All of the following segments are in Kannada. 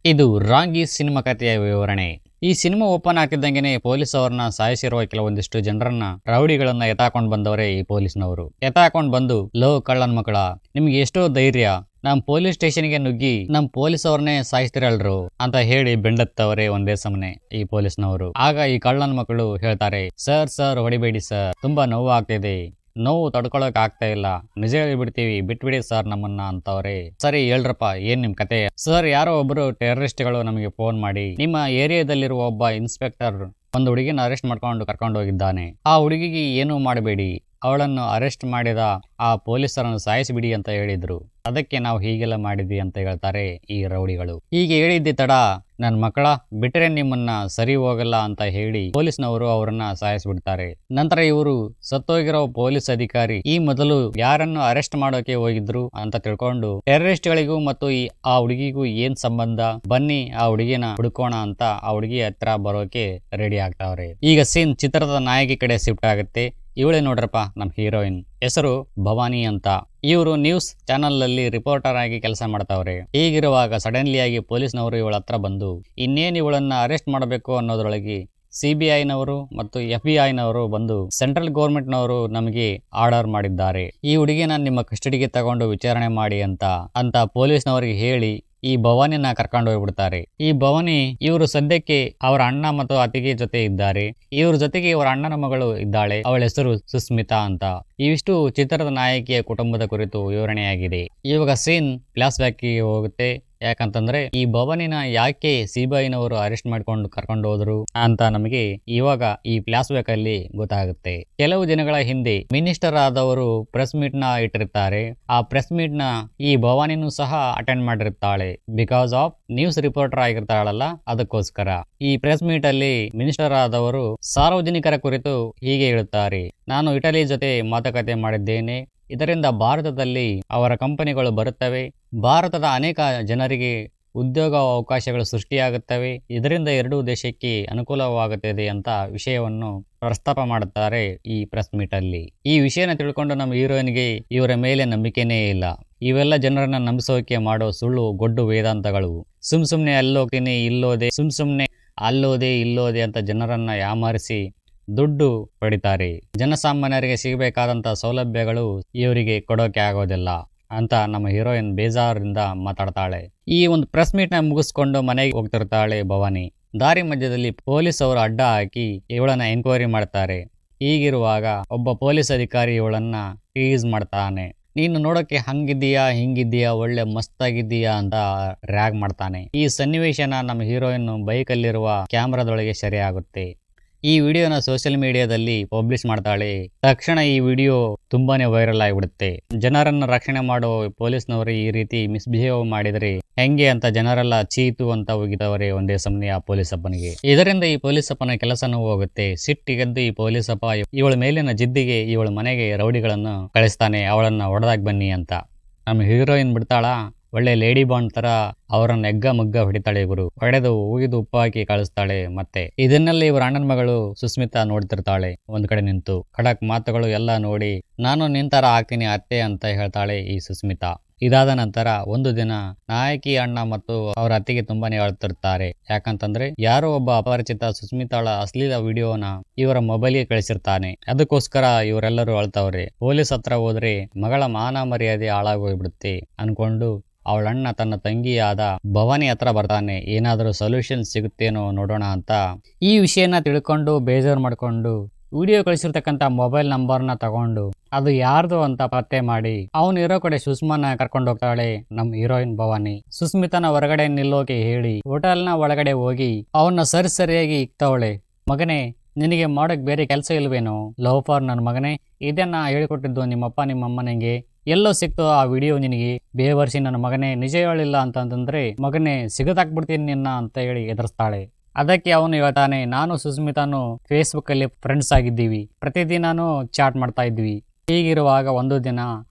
ಇದು ರಾಂಗಿ ಸಿನಿಮಾ ಕಥೆಯ ವಿವರಣೆ. ಈ ಸಿನಿಮಾ ಓಪನ್ ಆಗ್ತಿದ್ದಂಗೆನೆ ಪೊಲೀಸ್ ಅವರನ್ನ ಸಾಯಿಸಿರುವ ಕೆಲವೊಂದಿಷ್ಟು ಜನರನ್ನ ರೌಡಿಗಳನ್ನ ಎತ್ತಾಕೊಂಡ್ ಬಂದವರೇ ಈ ಪೊಲೀಸ್ನವರು. ಎತ್ತಾಕೊಂಡ್ ಬಂದು, ಲೋ ಕಳ್ಳನ್ ಮಕ್ಕಳ, ನಿಮ್ಗೆ ಎಷ್ಟೋ ಧೈರ್ಯ, ನಮ್ ಪೊಲೀಸ್ ಸ್ಟೇಷನ್ಗೆ ನುಗ್ಗಿ ನಮ್ ಪೊಲೀಸ್ ಅವ್ರನ್ನೇ ಸಾಯಿಸ್ತಿರಲ್ರು ಅಂತ ಹೇಳಿ ಬೆಂಡತ್ತವರೇ ಒಂದೇ ಸಮನೆ ಈ ಪೊಲೀಸ್ನವರು. ಆಗ ಈ ಕಳ್ಳನ್ ಮಕ್ಕಳು ಹೇಳ್ತಾರೆ, ಸರ್ ಹೊಡಿಬೇಡಿ ಸರ್, ತುಂಬಾ ನೋವು ಆಗ್ತಿದೆ, ನೋವು ತಡ್ಕೊಳಕ್ ಆಗ್ತಾ ಇಲ್ಲ, ನಿಜ ಹೇಳ್ಬಿಡ್ತೀವಿ, ಬಿಟ್ಬಿಡಿ ಸರ್ ನಮ್ಮನ್ನ ಅಂತವ್ರೆ. ಸರಿ ಹೇಳ್ರಪ್ಪ, ಏನ್ ನಿಮ್ ಕತೆ? ಸರ್, ಯಾರೋ ಒಬ್ರು ಟೆರರಿಸ್ಟ್ಗಳು ನಮಗೆ ಫೋನ್ ಮಾಡಿ ನಿಮ್ಮ ಏರಿಯಾದಲ್ಲಿರುವ ಒಬ್ಬ ಇನ್ಸ್ಪೆಕ್ಟರ್ ಒಂದು ಹುಡುಗಿನ ಅರೆಸ್ಟ್ ಮಾಡ್ಕೊಂಡು ಕರ್ಕೊಂಡು ಹೋಗಿದ್ದಾನೆ. ಆ ಹುಡುಗಿಗೆ ಏನೂ ಮಾಡಬೇಡಿ, ಅವಳನ್ನು ಅರೆಸ್ಟ್ ಮಾಡಿದ ಆ ಪೊಲೀಸರನ್ನು ಸಾಯಿಸಿಬಿಡಿ ಅಂತ ಹೇಳಿದ್ರು. ಅದಕ್ಕೆ ನಾವು ಹೀಗೆಲ್ಲ ಮಾಡಿದ್ವಿ ಅಂತ ಹೇಳ್ತಾರೆ ಈ ರೌಡಿಗಳು. ಹೀಗೆ ಹೇಳಿದ್ದೆ ತಡ, ನನ್ ಮಕ್ಕಳ, ಬಿಟ್ಟರೆ ನಿಮ್ಮನ್ನ ಸರಿ ಹೋಗಲ್ಲ ಅಂತ ಹೇಳಿ ಪೊಲೀಸ್ನವರು ಅವರನ್ನ ಸಾಯಿಸ್ಬಿಡ್ತಾರೆ. ನಂತರ ಇವರು ಸತ್ತೋಗಿರೋ ಪೊಲೀಸ್ ಅಧಿಕಾರಿ ಈ ಮೊದಲು ಯಾರನ್ನು ಅರೆಸ್ಟ್ ಮಾಡೋಕೆ ಹೋಗಿದ್ರು ಅಂತ ತಿಳ್ಕೊಂಡು ಟೆರರಿಸ್ಟ್ ಗಳಿಗೂ ಮತ್ತು ಆ ಹುಡುಗಿಗೂ ಏನ್ ಸಂಬಂಧ, ಬನ್ನಿ ಆ ಹುಡುಗಿನ ಹುಡುಕೋಣ ಅಂತ ಆ ಹುಡುಗಿ ಹತ್ರ ಬರೋಕೆ ರೆಡಿ ಆಗ್ತಾವ್ರೆ. ಈಗ ಸೀನ್ ಚಿತ್ರದ ನಾಯಕಿ ಕಡೆ ಶಿಫ್ಟ್ ಆಗುತ್ತೆ. ಇವಳೇ ನೋಡ್ರಪ್ಪ ನಮ್ ಹೀರೋಯಿನ್, ಹೆಸರು ಭವಾನಿ ಅಂತ. ಇವರು ನ್ಯೂಸ್ ಚಾನಲ್ ಅಲ್ಲಿ ರಿಪೋರ್ಟರ್ ಆಗಿ ಕೆಲಸ ಮಾಡ್ತಾವ್ರೆ. ಹೀಗಿರುವಾಗ ಸಡನ್ಲಿ ಆಗಿ ಪೊಲೀಸ್ನವರು ಇವಳ ಹತ್ರ ಬಂದು ಇನ್ನೇನ್ ಇವಳನ್ನ ಅರೆಸ್ಟ್ ಮಾಡಬೇಕು ಅನ್ನೋದ್ರೊಳಗೆ CBI-ನವರು ಮತ್ತು FBI-ನವರು ಬಂದು ಸೆಂಟ್ರಲ್ ಗೌರ್ಮೆಂಟ್ ನವರು ನಮಗೆ ಆರ್ಡರ್ ಮಾಡಿದ್ದಾರೆ, ಈ ಹುಡುಗಿನ ನಿಮ್ಮ ಕಸ್ಟಡಿಗೆ ತಗೊಂಡು ವಿಚಾರಣೆ ಮಾಡಿ ಅಂತ ಪೊಲೀಸ್ನವರಿಗೆ ಹೇಳಿ ಈ ಭವಾನಿನ ಕರ್ಕೊಂಡು ಹೋಗ್ಬಿಡ್ತಾರೆ. ಈ ಭವಾನಿ ಇವರು ಸದ್ಯಕ್ಕೆ ಅವರ ಅಣ್ಣ ಮತ್ತು ಅತ್ತಿಗೆ ಜೊತೆ ಇದ್ದಾರೆ. ಇವ್ರ ಜೊತೆಗೆ ಇವರ ಅಣ್ಣನ ಮಗಳು ಇದ್ದಾಳೆ, ಅವಳ ಹೆಸರು ಸುಸ್ಮಿತಾ ಅಂತ. ಇವಿಷ್ಟು ಚಿತ್ರದ ನಾಯಕಿಯ ಕುಟುಂಬದ ಕುರಿತು ವಿವರಣೆಯಾಗಿದೆ. ಇವಾಗ ಸೀನ್ ಫ್ಲಾಶ್ ಬ್ಯಾಕ್ಗೆ ಹೋಗುತ್ತೆ. ಯಾಕಂತಂದ್ರೆ ಈ ಭವಾನಿನ ಯಾಕೆ CBI-ನವರು ಅರೆಸ್ಟ್ ಮಾಡ್ಕೊಂಡು ಕರ್ಕೊಂಡು ಹೋದ್ರು ಅಂತ ನಮಗೆ ಇವಾಗ ಈ ಫ್ಲಾಶ್ ಬ್ಯಾಕ್ ಅಲ್ಲಿ ಗೊತ್ತಾಗುತ್ತೆ. ಕೆಲವು ದಿನಗಳ ಹಿಂದೆ ಮಿನಿಸ್ಟರ್ ಆದವರು ಪ್ರೆಸ್ ಮೀಟ್ ನ ಇಟ್ಟಿರ್ತಾರೆ. ಆ ಪ್ರೆಸ್ ಮೀಟ್ ನ ಈ ಭವಾನಿನೂ ಸಹ ಅಟೆಂಡ್ ಮಾಡಿರ್ತಾಳೆ. ಬಿಕಾಸ್ ಆಫ್ ನ್ಯೂಸ್ ರಿಪೋರ್ಟರ್ ಆಗಿರ್ತಾಳಲ್ಲ, ಅದಕ್ಕೋಸ್ಕರ. ಈ ಪ್ರೆಸ್ ಮೀಟ್ ಅಲ್ಲಿ ಮಿನಿಸ್ಟರ್ ಆದವರು ಸಾರ್ವಜನಿಕರ ಕುರಿತು ಹೀಗೆ ಹೇಳುತ್ತಾರೆ, ನಾನು ಇಟಲಿ ಜೊತೆ ಮಾತುಕತೆ ಮಾಡಿದ್ದೇನೆ, ಇದರಿಂದ ಭಾರತದಲ್ಲಿ ಅವರ ಕಂಪನಿಗಳು ಬರುತ್ತವೆ, ಭಾರತದ ಅನೇಕ ಜನರಿಗೆ ಉದ್ಯೋಗ ಅವಕಾಶಗಳು ಸೃಷ್ಟಿಯಾಗುತ್ತವೆ, ಇದರಿಂದ ಎರಡೂ ದೇಶಕ್ಕೆ ಅನುಕೂಲವಾಗುತ್ತದೆ ಅಂತ ವಿಷಯವನ್ನು ಪ್ರಸ್ತಾಪ ಮಾಡುತ್ತಾರೆ ಈ ಪ್ರೆಸ್ ಮೀಟ್ ಅಲ್ಲಿ. ಈ ವಿಷಯನ ತಿಳ್ಕೊಂಡು ನಮ್ಮ ಹೀರೋಯಿನ್ಗೆ ಇವರ ಮೇಲೆ ನಂಬಿಕೆನೇ ಇಲ್ಲ. ಇವೆಲ್ಲ ಜನರನ್ನ ನಂಬಿಸೋಕೆ ಮಾಡೋ ಸುಳ್ಳು ಗೊಡ್ಡು ವೇದಾಂತಗಳು. ಸುಮ್ನೆ ಅಲ್ಲೋಗ್ತೀನಿ ಇಲ್ಲೋದೆ, ಸುಮ್ನೆ ಅಲ್ಲೋದೆ ಇಲ್ಲೋದೆ ಅಂತ ಜನರನ್ನ ಯಾಮಾರಿಸಿ ದುಡ್ಡು ಪಡಿತಾರೆ. ಜನಸಾಮಾನ್ಯರಿಗೆ ಸಿಗಬೇಕಾದಂತ ಸೌಲಭ್ಯಗಳು ಇವರಿಗೆ ಕೊಡೋಕೆ ಆಗೋದಿಲ್ಲ ಅಂತ ನಮ್ಮ ಹೀರೋಯಿನ್ ಬೇಜಾರಿಂದ ಮಾತಾಡ್ತಾಳೆ. ಈ ಒಂದು ಪ್ರೆಸ್ ಮೀಟ್ ನ ಮುಗಿಸ್ಕೊಂಡು ಮನೆಗೆ ಹೋಗ್ತಿರ್ತಾಳೆ ಭವಾನಿ. ದಾರಿ ಮಧ್ಯದಲ್ಲಿ ಪೊಲೀಸ್ ಅವರು ಅಡ್ಡ ಹಾಕಿ ಇವಳನ್ನ ಎನ್ಕ್ವೈರಿ ಮಾಡ್ತಾರೆ. ಹೀಗಿರುವಾಗ ಒಬ್ಬ ಪೊಲೀಸ್ ಅಧಿಕಾರಿ ಇವಳನ್ನ ಟೀಸ್ ಮಾಡ್ತಾನೆ. ನೀನು ನೋಡೋಕೆ ಹಂಗಿದ್ದೀಯಾ ಹಿಂಗಿದ್ದೀಯಾ, ಒಳ್ಳೆ ಮಸ್ತಾಗಿದ್ದೀಯಾ ಅಂತ ರ್ಯಾಗ್ ಮಾಡ್ತಾನೆ. ಈ ಸನ್ನಿವೇಶನ ನಮ್ಮ ಹೀರೋಯಿನ್ ಬೈಕಲ್ಲಿರುವ ಕ್ಯಾಮ್ರಾದೊಳಗೆ ಸೆರೆ ಆಗುತ್ತೆ. ಈ ವಿಡಿಯೋನ ಸೋಷಿಯಲ್ ಮೀಡಿಯಾದಲ್ಲಿ ಪಬ್ಲಿಷ್ ಮಾಡ್ತಾಳೆ. ತಕ್ಷಣ ಈ ವಿಡಿಯೋ ತುಂಬಾನೇ ವೈರಲ್ ಆಗಿಬಿಡುತ್ತೆ. ಜನರನ್ನ ರಕ್ಷಣೆ ಮಾಡೋ ಪೊಲೀಸ್ನವರು ಈ ರೀತಿ ಮಿಸ್ಬಿಹೇವ್ ಮಾಡಿದ್ರೆ ಹೆಂಗೆ ಅಂತ ಜನರೆಲ್ಲ ಚೀತು ಅಂತ ಹೋಗಿದವರೇ ಒಂದೇ ಸಮನೆ ಆ ಪೊಲೀಸಪ್ಪನಿಗೆ. ಇದರಿಂದ ಈ ಪೊಲೀಸಪ್ಪನ ಕೆಲಸನೂ ಹೋಗುತ್ತೆ. ಸಿಟ್ಟಿಗೆದ್ದು ಈ ಪೊಲೀಸಪ್ಪ ಇವಳ ಮೇಲಿನ ಜಿದ್ದಿಗೆ ಇವಳ ಮನೆಗೆ ರೌಡಿಗಳನ್ನು ಕಳಿಸ್ತಾನೆ, ಅವಳನ್ನ ಹೊಡೆದಾಕ್ ಬನ್ನಿ ಅಂತ. ನಮ್ಮ ಹೀರೋಯಿನ್ ಬಿಡ್ತಾಳ, ಒಳ್ಳೆ ಲೇಡಿ ಬಾಂಡ್ ತರ ಅವರನ್ನ ಎಗ್ಗ ಮಗ್ಗ ಹೊಡಿತಾಳೆ. ಗುರು ಹೊಡೆದು ಉಗಿದು ಉಪ್ಪು ಹಾಕಿ ಕಳಿಸ್ತಾಳೆ. ಮತ್ತೆ ಇದನ್ನೆಲ್ಲ ಇವರ ಅಣ್ಣನ ಮಗಳು ಸುಸ್ಮಿತಾ ನೋಡ್ತಿರ್ತಾಳೆ ಒಂದ್ ಕಡೆ ನಿಂತು. ಖಡಕ್ ಮಾತುಗಳು ಎಲ್ಲ ನೋಡಿ, ನಾನು ನಿಂತರ ಆಗ್ತೀನಿ ಅತ್ತೆ ಅಂತ ಹೇಳ್ತಾಳೆ ಈ ಸುಸ್ಮಿತಾ. ಇದಾದ ನಂತರ ಒಂದು ದಿನ ನಾಯಕಿ ಅಣ್ಣ ಮತ್ತು ಅವರ ಅತ್ತಿಗೆ ತುಂಬಾನೇ ಅಳ್ತಿರ್ತಾರೆ. ಯಾಕಂತಂದ್ರೆ ಯಾರೋ ಒಬ್ಬ ಅಪರಿಚಿತ ಸುಸ್ಮಿತಾಳ ಅಶ್ಲೀಲ ವಿಡಿಯೋನ ಇವರ ಮೊಬೈಲ್ಗೆ ಕಳಿಸಿರ್ತಾನೆ. ಅದಕ್ಕೋಸ್ಕರ ಇವರೆಲ್ಲರೂ ಅಳ್ತವ್ರೆ. ಪೊಲೀಸ್ ಹತ್ರ ಹೋದ್ರೆ ಮಗಳ ಮಾನ ಮರ್ಯಾದೆ ಹಾಳಾಗೋಗ್ಬಿಡುತ್ತೆ ಅನ್ಕೊಂಡು ಅವಳಣ್ಣ ತನ್ನ ತಂಗಿಯಾದ ಭವಾನಿ ಹತ್ರ ಬರ್ತಾನೆ. ಏನಾದರೂ ಸೊಲ್ಯೂಷನ್ ಸಿಗುತ್ತೇನೋ ನೋಡೋಣ ಅಂತ. ಈ ವಿಷಯನ ತಿಳ್ಕೊಂಡು ಬೇಜಾರು ಮಾಡ್ಕೊಂಡು ವಿಡಿಯೋ ಕಳಿಸಿರ್ತಕ್ಕಂಥ ಮೊಬೈಲ್ ನಂಬರ್ನ ತಗೊಂಡು ಅದು ಯಾರ್ದು ಅಂತ ಪತ್ತೆ ಮಾಡಿ ಅವನು ಇರೋ ಕಡೆ ಸುಷ್ಮಾನ ಕರ್ಕೊಂಡು ಹೋಗ್ತಾಳೆ ನಮ್ಮ ಹೀರೋಯಿನ್ ಭವಾನಿ. ಸುಸ್ಮಿತನ ಹೊರಗಡೆ ನಿಲ್ಲೋಕೆ ಹೇಳಿ ಹೋಟೆಲ್ನ ಒಳಗಡೆ ಹೋಗಿ ಅವನ್ನ ಸರಿಯಾಗಿ ಇಕ್ತವಳೆ. ಮಗನೇ, ನಿನಗೆ ಮಾಡೋಕ್ ಬೇರೆ ಕೆಲಸ ಇಲ್ವೇನೋ? ಲವ್ ಫಾರ್ ನನ್ನ ಮಗನೇ, ಇದನ್ನ ಹೇಳಿಕೊಟ್ಟಿದ್ದು ನಿಮ್ಮಪ್ಪ ನಿಮ್ಮಮ್ಮ ನಿಂಗೆ ಎಲ್ಲೋ ಸಿಕ್ತು ಆ ವಿಡಿಯೋ ನಿನಗೆ? ಬೇವರ್ಸಿ ನನ್ನ ಮಗನೇ, ನಿಜ ಹೇಳಿಲ್ಲ ಅಂತಂದ್ರೆ ಮಗನೇ ಸಿಗದಾಕ್ಬಿಡ್ತೀನಿ ನಿನ್ನ ಅಂತ ಹೇಳಿ ಎದುರಿಸ್ತಾಳೆ. ಅದಕ್ಕೆ ಅವನು ಹೇಳ್ತಾನೆ, ನಾನು ಸುಸ್ಮಿತಾನು ಫೇಸ್ಬುಕ್ ಅಲ್ಲಿ ಫ್ರೆಂಡ್ಸ್ ಆಗಿದ್ದೀವಿ, ಪ್ರತಿದಿನಾನು ಚಾಟ್ ಮಾಡ್ತಾ ಇದ್ವಿ. ಹೀಗಿರುವಾಗ ಒಂದು ದಿನ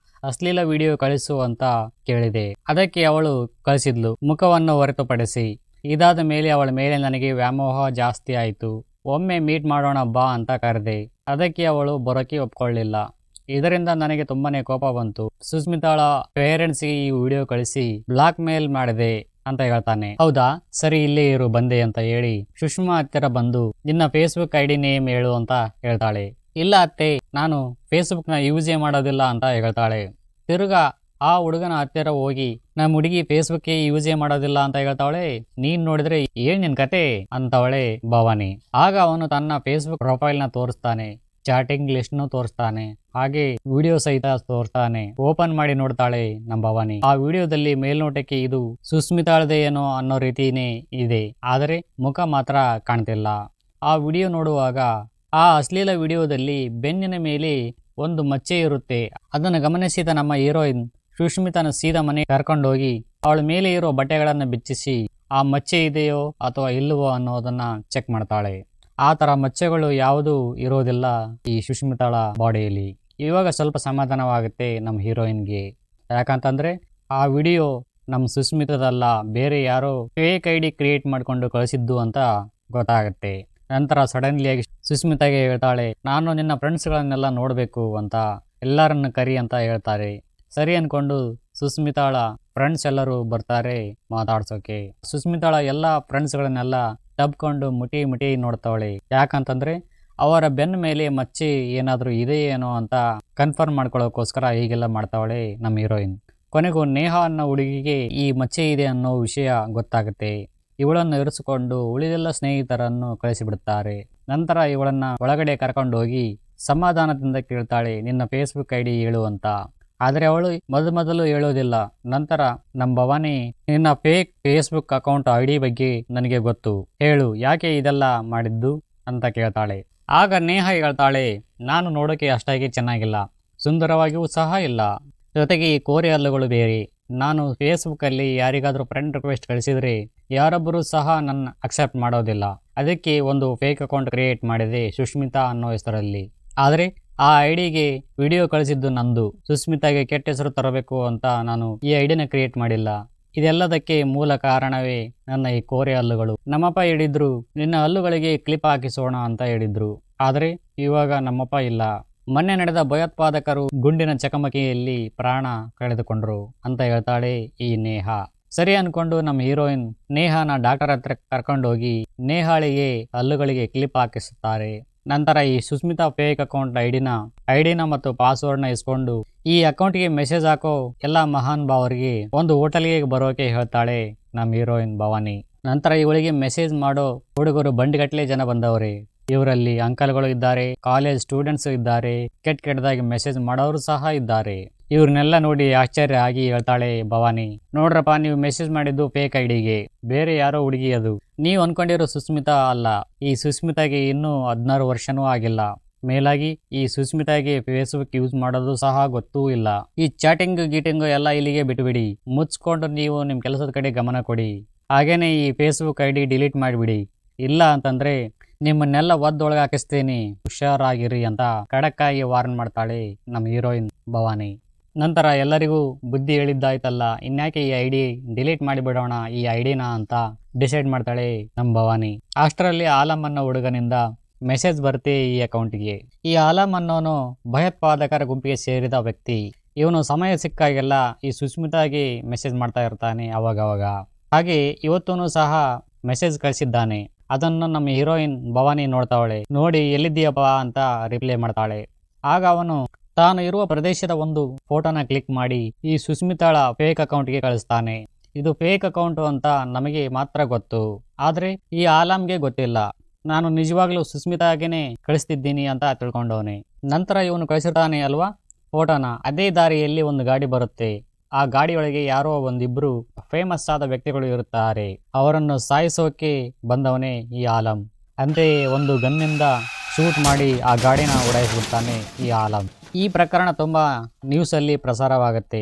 ಅಶ್ಲೀಲ ವಿಡಿಯೋ ಕಳಿಸು ಅಂತ ಕೇಳಿದೆ. ಅದಕ್ಕೆ ಅವಳು ಕಳಿಸಿದ್ಲು, ಮುಖವನ್ನು ಹೊರತುಪಡಿಸಿ. ಇದಾದ ಮೇಲೆ ಅವಳ ಮೇಲೆ ನನಗೆ ವ್ಯಾಮೋಹ ಜಾಸ್ತಿ ಆಯಿತು. ಒಮ್ಮೆ ಮೀಟ್ ಮಾಡೋಣ ಬಾ ಅಂತ ಕರೆದೆ. ಅದಕ್ಕೆ ಅವಳು ಬರೋಕೆ ಒಪ್ಕೊಳ್ಳಿಲ್ಲ. ಇದರಿಂದ ನನಗೆ ತುಂಬಾನೇ ಕೋಪ ಬಂತು. ಸುಸ್ಮಿತಾಳ ಪೇರೆಂಟ್ಸ್ಗೆ ಈ ವಿಡಿಯೋ ಕಳಿಸಿ ಬ್ಲಾಕ್ ಮೇಲ್ ಮಾಡಿದೆ ಅಂತ ಹೇಳ್ತಾನೆ. ಹೌದಾ, ಸರಿ ಇಲ್ಲೇ ಇರು ಬಂದೆ ಅಂತ ಹೇಳಿ ಸುಷ್ಮಾ ಹತ್ತಿರ ಬಂದು ನಿನ್ನ ಫೇಸ್ಬುಕ್ ಐಡಿ ನೇಮ್ ಹೇಳು ಅಂತ ಹೇಳ್ತಾಳೆ. ಇಲ್ಲ ಅತ್ತೆ, ನಾನು ಫೇಸ್ಬುಕ್ ನ ಯೂಸೇ ಮಾಡೋದಿಲ್ಲ ಅಂತ ಹೇಳ್ತಾಳೆ. ತಿರ್ಗಾ ಆ ಹುಡುಗನ ಹತ್ತಿರ ಹೋಗಿ ನಮ್ಮ ಹುಡುಗಿ ಫೇಸ್ಬುಕ್ ಯೂಸೇ ಮಾಡೋದಿಲ್ಲ ಅಂತ ಹೇಳ್ತಾವಳೆ. ನೀನ್ ನೋಡಿದ್ರೆ ಏನ್ ನಿನ್ ಕತೆ ಅಂತವಳೆ ಭವಾನಿ. ಆಗ ಅವನು ತನ್ನ ಫೇಸ್ಬುಕ್ ಪ್ರೊಫೈಲ್ ನ ತೋರಿಸ್ತಾನೆ, ಚಾಟಿಂಗ್ ಲಿಸ್ಟ್ ನು ತೋರಿಸ್ತಾನೆ, ಹಾಗೆ ವಿಡಿಯೋ ಸಹಿತ ತೋರಿಸ್ತಾನೆ. ಓಪನ್ ಮಾಡಿ ನೋಡ್ತಾಳೆ ನಮ್ಮ ಭವಾನಿ. ಆ ವಿಡಿಯೋದಲ್ಲಿ ಮೇಲ್ನೋಟಕ್ಕೆ ಇದು ಸುಸ್ಮಿತಾಳದೆ ಏನೋ ಅನ್ನೋ ರೀತಿನೇ ಇದೆ, ಆದರೆ ಮುಖ ಮಾತ್ರ ಕಾಣ್ತಿಲ್ಲ. ಆ ವಿಡಿಯೋ ನೋಡುವಾಗ ಆ ಅಶ್ಲೀಲ ವಿಡಿಯೋದಲ್ಲಿ ಬೆನ್ನಿನ ಮೇಲೆ ಒಂದು ಮಚ್ಚೆ ಇರುತ್ತೆ. ಅದನ್ನು ಗಮನಿಸಿದ ನಮ್ಮ ಹೀರೋಯಿನ್ ಸುಷ್ಮಿತನ ಸೀದಾ ಮನೆ ಕರ್ಕೊಂಡೋಗಿ ಅವಳ ಮೇಲೆ ಇರೋ ಬಟ್ಟೆಗಳನ್ನು ಬಿಚ್ಚಿಸಿ ಆ ಮಚ್ಚೆ ಇದೆಯೋ ಅಥವಾ ಇಲ್ಲವೋ ಅನ್ನೋದನ್ನ ಚೆಕ್ ಮಾಡ್ತಾಳೆ. ಆ ತರ ಮಚ್ಚೆಗಳು ಯಾವುದೂ ಇರೋದಿಲ್ಲ ಈ ಸುಷ್ಮಿತಾಳ ಬಾಡಿಯಲ್ಲಿ. ಇವಾಗ ಸ್ವಲ್ಪ ಸಮಾಧಾನವಾಗುತ್ತೆ ನಮ್ಮ ಹೀರೋಯಿನ್ಗೆ. ಯಾಕಂತಂದ್ರೆ ಆ ವಿಡಿಯೋ ನಮ್ಮ ಸುಸ್ಮಿತದಲ್ಲ, ಬೇರೆ ಯಾರೋ ಫೇಕ್ ಐಡಿ ಕ್ರಿಯೇಟ್ ಮಾಡ್ಕೊಂಡು ಕಳಿಸಿದ್ದು ಅಂತ ಗೊತ್ತಾಗುತ್ತೆ. ನಂತರ ಸಡನ್ಲಿಯಾಗಿ ಸುಸ್ಮಿತಾಗೆ ಹೇಳ್ತಾಳೆ, ನಾನು ನಿನ್ನ ಫ್ರೆಂಡ್ಸ್ಗಳನ್ನೆಲ್ಲ ನೋಡಬೇಕು ಅಂತ, ಎಲ್ಲರನ್ನ ಕರಿ ಅಂತ ಹೇಳ್ತಾರೆ. ಸರಿ ಅನ್ಕೊಂಡು ಸುಸ್ಮಿತಾಳ ಫ್ರೆಂಡ್ಸ್ ಎಲ್ಲರೂ ಬರ್ತಾರೆ ಮಾತಾಡ್ಸೋಕೆ. ಸುಸ್ಮಿತಾಳ ಎಲ್ಲ ಫ್ರೆಂಡ್ಸ್ಗಳನ್ನೆಲ್ಲ ತಬ್ಕೊಂಡು ಮುಟಿ ನೋಡ್ತಾವಳೆ. ಯಾಕಂತಂದ್ರೆ ಅವರ ಬೆನ್ನ ಮೇಲೆ ಮಚ್ಚೆ ಏನಾದರೂ ಇದೆಯೇನೋ ಅಂತ ಕನ್ಫರ್ಮ್ ಮಾಡ್ಕೊಳ್ಳೋಕೋಸ್ಕರ ಹೀಗೆಲ್ಲ ಮಾಡ್ತಾವಳೆ ನಮ್ಮ ಹೀರೋಯಿನ್. ಕೊನೆಗೂ ನೇಹ ಅನ್ನೋ ಹುಡುಗಿಗೆ ಈ ಮಚ್ಚೆ ಇದೆ ಅನ್ನೋ ವಿಷಯ ಗೊತ್ತಾಗುತ್ತೆ. ಇವಳನ್ನು ಇರಿಸಿಕೊಂಡು ಉಳಿದೆಲ್ಲ ಸ್ನೇಹಿತರನ್ನು ಕಳಿಸಿಬಿಡುತ್ತಾರೆ. ನಂತರ ಇವಳನ್ನ ಒಳಗಡೆ ಕರ್ಕೊಂಡೋಗಿ ಸಮಾಧಾನದಿಂದ ಕೇಳ್ತಾಳೆ, ನಿನ್ನ ಫೇಸ್ಬುಕ್ ಐಡಿ ಹೇಳು ಅಂತ. ಆದರೆ ಅವಳು ಮೊದಲು ಹೇಳೋದಿಲ್ಲ. ನಂತರ ನಮ್ಮ ಭವಾನಿ, ನಿನ್ನ ಫೇಕ್ ಫೇಸ್ಬುಕ್ ಅಕೌಂಟ್ ಐಡಿ ಬಗ್ಗೆ ನನಗೆ ಗೊತ್ತು, ಹೇಳು ಯಾಕೆ ಇದೆಲ್ಲ ಮಾಡಿದ್ದು ಅಂತ ಕೇಳ್ತಾಳೆ. ಆಗ ನೇಹ ಹೇಳ್ತಾಳೆ, ನಾನು ನೋಡೋಕೆ ಅಷ್ಟಾಗಿ ಚೆನ್ನಾಗಿಲ್ಲ, ಸುಂದರವಾಗಿಯೂ ಸಹ ಇಲ್ಲ, ಜೊತೆಗೆ ಈ ಕೋರೆ ಹಲ್ಲುಗಳು ಬೇರೆ. ನಾನು ಫೇಸ್ಬುಕ್ಕಲ್ಲಿ ಯಾರಿಗಾದರೂ ಫ್ರೆಂಡ್ ರಿಕ್ವೆಸ್ಟ್ ಕಳಿಸಿದರೆ ಯಾರೊಬ್ಬರೂ ಸಹ ನನ್ನ ಅಕ್ಸೆಪ್ಟ್ ಮಾಡೋದಿಲ್ಲ. ಅದಕ್ಕೆ ಒಂದು ಫೇಕ್ ಅಕೌಂಟ್ ಕ್ರಿಯೇಟ್ ಮಾಡಿದೆ ಸುಷ್ಮಿತಾ ಅನ್ನೋ ಹೆಸರಲ್ಲಿ. ಆದರೆ ಆ ಐಡಿಗೆ ವಿಡಿಯೋ ಕಳಿಸಿದ್ದು ನಂದು. ಸುಸ್ಮಿತಾಗೆ ಕೆಟ್ಟ ಹೆಸರು ತರಬೇಕು ಅಂತ ನಾನು ಈ ಐಡಿನ ಕ್ರಿಯೇಟ್ ಮಾಡಿಲ್ಲ. ಇದೆಲ್ಲದಕ್ಕೆ ಮೂಲ ಕಾರಣವೇ ನನ್ನ ಈ ಕೋರೆ ಹಲ್ಲುಗಳು. ನಮ್ಮಪ್ಪ ಹೇಳಿದ್ರು, ನಿನ್ನ ಹಲ್ಲುಗಳಿಗೆ ಕ್ಲಿಪ್ ಹಾಕಿಸೋಣ ಅಂತ ಹೇಳಿದ್ರು. ಆದರೆ ಇವಾಗ ನಮ್ಮಪ್ಪ ಇಲ್ಲ. ಮೊನ್ನೆ ನಡೆದ ಭಯೋತ್ಪಾದಕರು ಗುಂಡಿನ ಚಕಮಕಿಯಲ್ಲಿ ಪ್ರಾಣ ಕಳೆದುಕೊಂಡ್ರು ಅಂತ ಹೇಳ್ತಾಳೆ ಈ ನೇಹ. ಸರಿ ಅನ್ಕೊಂಡು ನಮ್ಮ ಹೀರೋಯಿನ್ ನೇಹನ ಡಾಕ್ಟರ್ ಹತ್ರ ಕರ್ಕೊಂಡೋಗಿ ನೇಹಾಳಿಗೆ ಹಲ್ಲುಗಳಿಗೆ ಕ್ಲಿಪ್ ಹಾಕಿಸುತ್ತಾರೆ. ನಂತರ ಈ ಸುಸ್ಮಿತಾ ಫೇಕ್ ಅಕೌಂಟ್ ಐಡಿನ ಮತ್ತು ಪಾಸ್ವರ್ಡ್ನ ಇಸ್ಕೊಂಡು ಈ ಅಕೌಂಟ್ಗೆ ಮೆಸೇಜ್ ಹಾಕೋ ಎಲ್ಲ ಮಹಾನ್ ಭಾವರಿಗೆ ಒಂದು ಹೋಟೆಲ್ಗೆ ಬರೋಕೆ ಹೇಳ್ತಾಳೆ ನಮ್ಮ ಹೀರೋಯಿನ್ ಭವಾನಿ. ನಂತರ ಇವಳಿಗೆ ಮೆಸೇಜ್ ಮಾಡೋ ಹುಡುಗರು ಬಂಡಿಗಟ್ಟಲೆ ಜನ ಬಂದವ್ರೆ. ಇವರಲ್ಲಿ ಅಂಕಲ್ಗಳು ಇದ್ದಾರೆ, ಕಾಲೇಜ್ ಸ್ಟೂಡೆಂಟ್ಸ್ ಇದ್ದಾರೆ, ಕೆಟ್ಟದಾಗಿ ಮೆಸೇಜ್ ಮಾಡೋರು ಸಹ ಇದ್ದಾರೆ. ಇವ್ರನ್ನೆಲ್ಲ ನೋಡಿ ಆಶ್ಚರ್ಯ ಆಗಿ ಹೇಳ್ತಾಳೆ ಭವಾನಿ, ನೋಡ್ರಪ್ಪ, ನೀವು ಮೆಸೇಜ್ ಮಾಡಿದ್ದು ಫೇಕ್ ಐಡಿಗೆ, ಬೇರೆ ಯಾರೋ ಹುಡುಗಿ ಅದು. ನೀವು ಅನ್ಕೊಂಡಿರೋ ಸುಸ್ಮಿತಾ ಅಲ್ಲ. ಈ ಸುಸ್ಮಿತಾಗೆ ಇನ್ನೂ 16 ವರ್ಷನೂ ಆಗಿಲ್ಲ. ಮೇಲಾಗಿ ಈ ಸುಸ್ಮಿತಾಗೆ ಫೇಸ್ಬುಕ್ ಯೂಸ್ ಮಾಡೋದು ಸಹ ಗೊತ್ತೂ ಇಲ್ಲ. ಈ ಚಾಟಿಂಗ್ ಗೀಟಿಂಗ್ ಎಲ್ಲ ಇಲ್ಲಿಗೆ ಬಿಟ್ಟುಬಿಡಿ, ಮುಚ್ಕೊಂಡು ನೀವು ನಿಮ್ಮ ಕೆಲಸದ ಕಡೆ ಗಮನ ಕೊಡಿ. ಹಾಗೇನೆ ಈ ಫೇಸ್ಬುಕ್ ಐಡಿ ಡಿಲೀಟ್ ಮಾಡಿಬಿಡಿ. ಇಲ್ಲ ಅಂತಂದ್ರೆ ನಿಮ್ಮನ್ನೆಲ್ಲ ಒದ್ದೊಳಗೆ ಹಾಕಿಸ್ತೀನಿ, ಹುಷಾರಾಗಿರಿ ಅಂತ ಖಡಕ್ಕಾಗಿ ವಾರ್ನ್ ಮಾಡ್ತಾಳೆ ನಮ್ಮ ಹೀರೋಯಿನ್ ಭವಾನಿ. ನಂತರ ಎಲ್ಲರಿಗೂ ಬುದ್ಧಿ ಹೇಳಿದ್ದಾಯ್ತಲ್ಲ, ಇನ್ಯಾಕೆ ಈ ಐಡಿ ಡಿಲೀಟ್ ಮಾಡಿಬಿಡೋಣ ಈ ಐಡಿನ ಅಂತ ಡಿಸೈಡ್ ಮಾಡ್ತಾಳೆ ನಮ್ಮ ಭವಾನಿ. ಅಷ್ಟರಲ್ಲಿ ಆಲಂ ಅನ್ನೋ ಹುಡುಗನಿಂದ ಮೆಸೇಜ್ ಬರುತ್ತೆ ಈ ಅಕೌಂಟ್ಗೆ. ಈ ಆಲಂ ಅನ್ನೋನು ಭಯೋತ್ಪಾದಕರ ಗುಂಪಿಗೆ ಸೇರಿದ ವ್ಯಕ್ತಿ. ಇವನು ಸಮಯ ಸಿಕ್ಕಾಗೆಲ್ಲ ಈ ಸುಸ್ಮಿತಾಗೆ ಮೆಸೇಜ್ ಮಾಡ್ತಾ ಇರ್ತಾನೆ ಅವಾಗವಾಗ. ಹಾಗೆ ಇವತ್ತೂ ಸಹ ಮೆಸೇಜ್ ಕಳಿಸಿದ್ದಾನೆ. ಅದನ್ನು ನಮ್ಮ ಹೀರೋಯಿನ್ ಭವಾನಿ ನೋಡ್ತಾವಳೆ. ನೋಡಿ ಎಲ್ಲಿದ್ದೀಯಪ್ಪ ಅಂತ ರಿಪ್ಲೈ ಮಾಡ್ತಾಳೆ. ಆಗ ಅವನು ತಾನು ಇರುವ ಪ್ರದೇಶದ ಒಂದು ಫೋಟೋನ ಕ್ಲಿಕ್ ಮಾಡಿ ಈ ಸುಸ್ಮಿತಾಳ ಫೇಕ್ ಅಕೌಂಟ್ಗೆ ಕಳಿಸ್ತಾನೆ. ಇದು ಫೇಕ್ ಅಕೌಂಟ್ ಅಂತ ನಮಗೆ ಮಾತ್ರ ಗೊತ್ತು, ಆದ್ರೆ ಈ ಆಲಾಮ್ಗೆ ಗೊತ್ತಿಲ್ಲ. ನಾನು ನಿಜವಾಗ್ಲೂ ಸುಸ್ಮಿತಾಗೇನೆ ಕಳಿಸ್ತಿದ್ದೀನಿ ಅಂತ ತಿಳ್ಕೊಂಡವನೆ. ನಂತರ ಇವನು ಕಳಿಸಿರ್ತಾನೆ ಅಲ್ವಾ ಫೋಟೋನ. ಅದೇ ದಾರಿಯಲ್ಲಿ ಒಂದು ಗಾಡಿ ಬರುತ್ತೆ. ಆ ಗಾಡಿಯೊಳಗೆ ಯಾರೋ ಒಂದಿಬ್ರು ಫೇಮಸ್ ಆದ ವ್ಯಕ್ತಿಗಳು ಇರುತ್ತಾರೆ. ಅವರನ್ನು ಸಾಯಿಸೋಕೆ ಬಂದವನೇ ಈ ಆಲಂ. ಅಂತೆಯೇ ಒಂದು ಗನ್ನಿಂದ ಶೂಟ್ ಮಾಡಿ ಆ ಗಾಡಿನ ಉಡಾಯಿಸ್ಬಿಡ್ತಾನೆ ಈ ಆಲಂ. ಈ ಪ್ರಕರಣ ತುಂಬಾ ನ್ಯೂಸ್ ಅಲ್ಲಿ ಪ್ರಸಾರವಾಗುತ್ತೆ.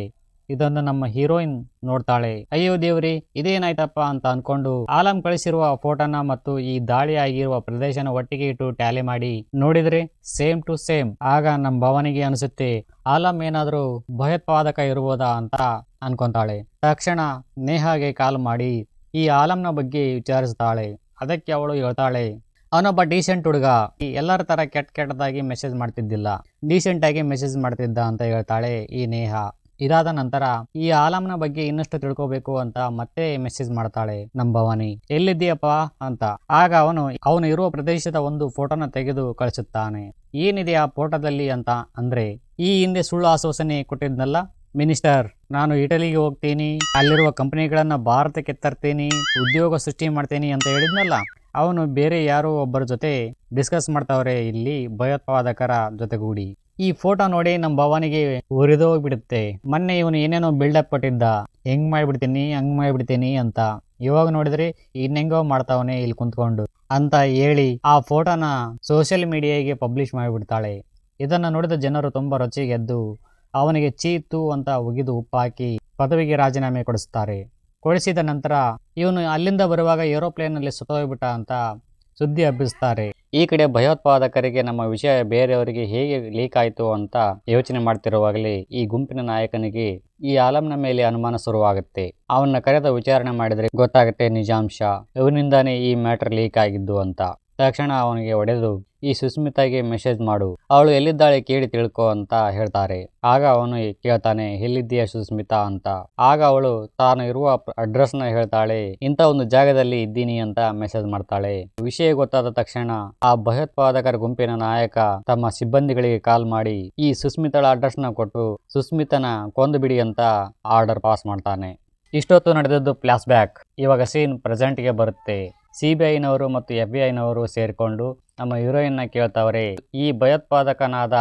ಇದನ್ನು ನಮ್ಮ ಹೀರೋಯಿನ್ ನೋಡ್ತಾಳೆ. ಅಯ್ಯೋ ದೇವ್ರಿ, ಇದೇನಾಯ್ತಪ್ಪ ಅಂತ ಅನ್ಕೊಂಡು ಆಲಂ ಕಳಿಸಿರುವ ಫೋಟೋನ ಮತ್ತು ಈ ದಾಳಿ ಆಗಿರುವ ಪ್ರದೇಶನ ಒಟ್ಟಿಗೆ ಇಟ್ಟು ಟ್ಯಾಲಿ ಮಾಡಿ ನೋಡಿದ್ರೆ ಸೇಮ್ ಟು ಸೇಮ್. ಆಗ ನಮ್ಮ ಭವಾನಿಗೆ ಅನಿಸುತ್ತೆ, ಆಲಂ ಏನಾದ್ರೂ ಭಯೋತ್ಪಾದಕ ಇರ್ಬೋದಾ ಅಂತ ಅನ್ಕೊಂತಾಳೆ. ತಕ್ಷಣ ನೇಹಾಗೆ ಕಾಲ್ ಮಾಡಿ ಈ ಆಲಂನ ಬಗ್ಗೆ ವಿಚಾರಿಸ್ತಾಳೆ. ಅದಕ್ಕೆ ಅವಳು ಹೇಳ್ತಾಳೆ, ಅವನೊಬ್ಬ ಡೀಸೆಂಟ್ ಹುಡುಗ, ಎಲ್ಲರ ತರ ಕೆಟ್ಟದಾಗಿ ಮೆಸೇಜ್ ಮಾಡ್ತಿದ್ದಿಲ್ಲ, ಡೀಸೆಂಟ್ ಆಗಿ ಮೆಸೇಜ್ ಮಾಡ್ತಿದ್ದ ಅಂತ ಹೇಳ್ತಾಳೆ ಈ ನೇಹ. ಇದಾದ ನಂತರ ಈ ಆಲಂನ ಬಗ್ಗೆ ಇನ್ನಷ್ಟು ತಿಳ್ಕೋಬೇಕು ಅಂತ ಮತ್ತೆ ಮೆಸೇಜ್ ಮಾಡ್ತಾಳೆ ನಮ್ ಭವಾನಿ. ಎಲ್ಲಿದ್ದೀಯಪ್ಪ ಅಂತ. ಆಗ ಅವನು ಇರುವ ಪ್ರದೇಶದ ಒಂದು ಫೋಟೋನ ತೆಗೆದು ಕಳಿಸುತ್ತಾನೆ. ಏನಿದೆ ಆ ಫೋಟೋದಲ್ಲಿ ಅಂತ ಅಂದ್ರೆ, ಈ ಹಿಂದೆ ಸುಳ್ಳು ಆಶ್ವಾಸನೆ ಕೊಟ್ಟಿದ್ನಲ್ಲ ಮಿನಿಸ್ಟರ್, ನಾನು ಇಟಲಿಗೆ ಹೋಗ್ತೀನಿ, ಅಲ್ಲಿರುವ ಕಂಪನಿಗಳನ್ನ ಭಾರತಕ್ಕೆ ತರ್ತೀನಿ, ಉದ್ಯೋಗ ಸೃಷ್ಟಿ ಮಾಡ್ತೀನಿ ಅಂತ ಹೇಳಿದ್ನಲ್ಲ, ಅವನು ಬೇರೆ ಯಾರೋ ಒಬ್ಬರ ಜೊತೆ ಡಿಸ್ಕಸ್ ಮಾಡ್ತಾವ್ರೆ ಇಲ್ಲಿ ಭಯೋತ್ಪಾದಕರ ಜೊತೆಗೂಡಿ. ಈ ಫೋಟೋ ನೋಡಿ ನಮ್ಮ ಭವಾನಿಗೆ ಉರಿದೋಗ್ಬಿಡುತ್ತೆ. ಮೊನ್ನೆ ಇವನು ಏನೇನೋ ಬಿಲ್ಡಪ್ ಕೊಟ್ಟಿದ್ದ, ಹೆಂಗ್ ಮಾಡ್ಬಿಡ್ತೀನಿ ಹಂಗ್ ಮಾಡ್ಬಿಡ್ತೀನಿ ಅಂತ, ಇವಾಗ ನೋಡಿದ್ರೆ ಇನ್ನೆಂಗೋ ಮಾಡ್ತಾವನೆ ಇಲ್ಲಿ ಕುಂತ್ಕೊಂಡು ಅಂತ ಹೇಳಿ ಆ ಫೋಟೋನ ಸೋಷಿಯಲ್ ಮೀಡಿಯಾಗೆ ಪಬ್ಲಿಷ್ ಮಾಡಿಬಿಡ್ತಾಳೆ. ಇದನ್ನ ನೋಡಿದ ಜನರು ತುಂಬಾ ರೊಚ್ಚಿಗೆದ್ದು ಅವನಿಗೆ ಚೀತು ಅಂತ ಉಗಿದು ಉಪ್ಪು ಹಾಕಿ ಪದವಿಗೆ ರಾಜೀನಾಮೆ ಕೊಡಿಸ್ತಾರೆ. ಕೊಡಿಸಿದ ನಂತರ ಇವನು ಅಲ್ಲಿಂದ ಬರುವಾಗ ಏರೋಪ್ಲೇನ್ ನಲ್ಲಿ ಸುತ್ತೋಗ್ಬಿಟ್ಟ ಅಂತ ಸುದ್ದಿ ಹಬ್ಬಿಸ್ತಾರೆ. ಈ ಕಡೆ ಭಯೋತ್ಪಾದಕರಿಗೆ ನಮ್ಮ ವಿಷಯ ಬೇರೆಯವರಿಗೆ ಹೇಗೆ ಲೀಕ್ ಆಯ್ತು ಅಂತ ಯೋಚನೆ ಮಾಡ್ತಿರುವಾಗಲೇ ಈ ಗುಂಪಿನ ನಾಯಕನಿಗೆ ಈ ಆಲಂನ ಮೇಲೆ ಅನುಮಾನ ಶುರುವಾಗುತ್ತೆ. ಅವನ್ನ ಕರೆದ ವಿಚಾರಣೆ ಮಾಡಿದ್ರೆ ಗೊತ್ತಾಗುತ್ತೆ ನಿಜಾಂಶ, ಇವನಿಂದಾನೇ ಈ ಮ್ಯಾಟರ್ ಲೀಕ್ ಆಗಿದ್ದು ಅಂತ. ತಕ್ಷಣ ಅವನಿಗೆ ಹೊಡೆದು ಈ ಸುಸ್ಮಿತಾಗೆ ಮೆಸೇಜ್ ಮಾಡು, ಅವಳು ಎಲ್ಲಿದ್ದಾಳೆ ಕೇಳಿ ತಿಳ್ಕೊ ಅಂತ ಹೇಳ್ತಾರೆ. ಆಗ ಅವನು ಕೇಳ್ತಾನೆ, ಎಲ್ಲಿದ್ದೀಯ ಸುಸ್ಮಿತಾ ಅಂತ. ಆಗ ಅವಳು ತಾನು ಇರುವ ಅಡ್ರೆಸ್ ನ ಹೇಳ್ತಾಳೆ, ಇಂಥ ಒಂದು ಜಾಗದಲ್ಲಿ ಇದ್ದೀನಿ ಅಂತ ಮೆಸೇಜ್ ಮಾಡ್ತಾಳೆ. ವಿಷಯ ಗೊತ್ತಾದ ತಕ್ಷಣ ಆ ಭಯೋತ್ಪಾದಕರ ಗುಂಪಿನ ನಾಯಕ ತಮ್ಮ ಸಿಬ್ಬಂದಿಗಳಿಗೆ ಕಾಲ್ ಮಾಡಿ ಈ ಸುಸ್ಮಿತಳ ಅಡ್ರೆಸ್ ನ ಕೊಟ್ಟು ಸುಸ್ಮಿತನ ಕೊಂದು ಬಿಡಿ ಅಂತ ಆರ್ಡರ್ ಪಾಸ್ ಮಾಡ್ತಾನೆ. ಇಷ್ಟೊತ್ತು ನಡೆದದ್ದು ಫ್ಲಾಶ್ ಬ್ಯಾಕ್. ಇವಾಗ ಸೀನ್ ಪ್ರೆಸೆಂಟ್ಗೆ ಬರುತ್ತೆ. CBI-ನವರು ಮತ್ತು FBI-ನವರು ಸೇರಿಕೊಂಡು ನಮ್ಮ ಹೀರೋಯಿನ್ನ ಕೇಳ್ತಾವ್ರೆ, ಈ ಭಯೋತ್ಪಾದಕನಾದ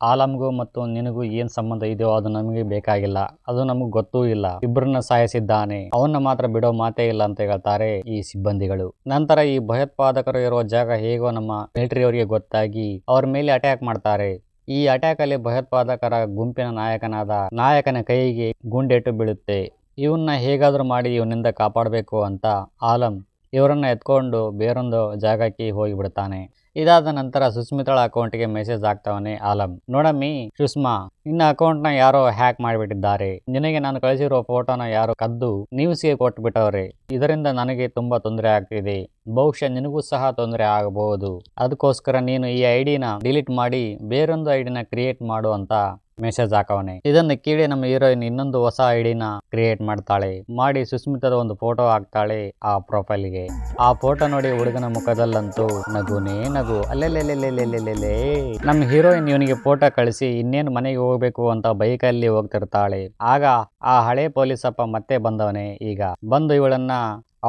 ಆಲಂಗೂ ಮತ್ತು ನಿನಗೂ ಏನ್ ಸಂಬಂಧ ಇದೆಯೋ ಅದು ನಮಗೆ ಬೇಕಾಗಿಲ್ಲ, ಅದು ನಮಗ್ ಗೊತ್ತೂ ಇಲ್ಲ, ಇಬ್ಬರನ್ನ ಸಾಯಿಸಿದ್ದಾನೆ, ಅವನ್ನ ಮಾತ್ರ ಬಿಡೋ ಮಾತೇ ಇಲ್ಲ ಅಂತ ಹೇಳ್ತಾರೆ ಈ ಸಿಬ್ಬಂದಿಗಳು. ನಂತರ ಈ ಭಯೋತ್ಪಾದಕರು ಇರುವ ಜಾಗ ಹೇಗೋ ನಮ್ಮ ಮಿಲಿಟರಿಯವರಿಗೆ ಗೊತ್ತಾಗಿ ಅವ್ರ ಮೇಲೆ ಅಟ್ಯಾಕ್ ಮಾಡ್ತಾರೆ. ಈ ಅಟ್ಯಾಕ್ ಅಲ್ಲಿ ಭಯೋತ್ಪಾದಕರ ಗುಂಪಿನ ನಾಯಕನ ಕೈಗೆ ಗುಂಡೇಟು ಬೀಳುತ್ತೆ. ಇವನ್ನ ಹೇಗಾದ್ರೂ ಮಾಡಿ ಇವನಿಂದ ಕಾಪಾಡಬೇಕು ಅಂತ ಆಲಂ ಇವರನ್ನ ಎತ್ಕೊಂಡು ಬೇರೊಂದು ಜಾಗಕ್ಕೆ ಹೋಗಿಬಿಡ್ತಾನೆ. ಇದಾದ ನಂತರ ಸುಸ್ಮಿತಳ ಅಕೌಂಟ್ಗೆ ಮೆಸೇಜ್ ಆಗ್ತಾವನೆ ಆಲಂ, ನೋಡಮ್ಮಿ ಸುಷ್ಮಾ, ನಿನ್ನ ಅಕೌಂಟ್ನ ಯಾರೋ ಹ್ಯಾಕ್ ಮಾಡಿಬಿಟ್ಟಿದ್ದಾರೆ, ನಿನಗೆ ನಾನು ಕಳಿಸಿರೋ ಫೋಟೋನ ಯಾರೋ ಕದ್ದು ನ್ಯೂಸ್ಗೆ ಕೊಟ್ಬಿಟ್ಟವ್ರೆ, ಇದರಿಂದ ನನಗೆ ತುಂಬಾ ತೊಂದರೆ ಆಗ್ತಿದೆ, ಬಹುಶಃ ನಿನಗೂ ಸಹ ತೊಂದರೆ ಆಗಬಹುದು, ಅದಕ್ಕೋಸ್ಕರ ನೀನು ಈ ಐಡಿನ ಡಿಲೀಟ್ ಮಾಡಿ ಬೇರೊಂದು ಐಡಿನ ಕ್ರಿಯೇಟ್ ಮಾಡು ಅಂತ ಮೆಸೇಜ್ ಹಾಕವನೆ. ಇದನ್ನು ಕೇಳಿ ನಮ್ಮ ಹೀರೋಯಿನ್ ಇನ್ನೊಂದು ಹೊಸ ಐಡಿನ ಕ್ರಿಯೇಟ್ ಮಾಡ್ತಾಳೆ. ಮಾಡಿ ಸುಸ್ಮಿತದ ಒಂದು ಫೋಟೋ ಹಾಕ್ತಾಳೆ ಆ ಪ್ರೊಫೈಲ್ಗೆ. ಆ ಫೋಟೋ ನೋಡಿ ಹುಡುಗನ ಮುಖದಲ್ಲಂತೂ ನಗುನೇ ನಗು. ಅಲ್ಲೆಲ್ಲೆಲ್ಲೆಲ್ಲೆಲ್ಲೆಲ್ಲೆಲ್ಲೆ ನಮ್ಮ ಹೀರೋಯಿನ್ ಇವನಿಗೆ ಫೋಟೋ ಕಳಿಸಿ ಇನ್ನೇನು ಮನೆಗೆ ಹೋಗ್ಬೇಕು ಅಂತ ಬೈಕಲ್ಲಿ ಹೋಗ್ತಿರ್ತಾಳೆ. ಆಗ ಆ ಹಳೆ ಪೊಲೀಸಪ್ಪ ಮತ್ತೆ ಬಂದವನೇ. ಈಗ ಬಂದು ಇವಳನ್ನ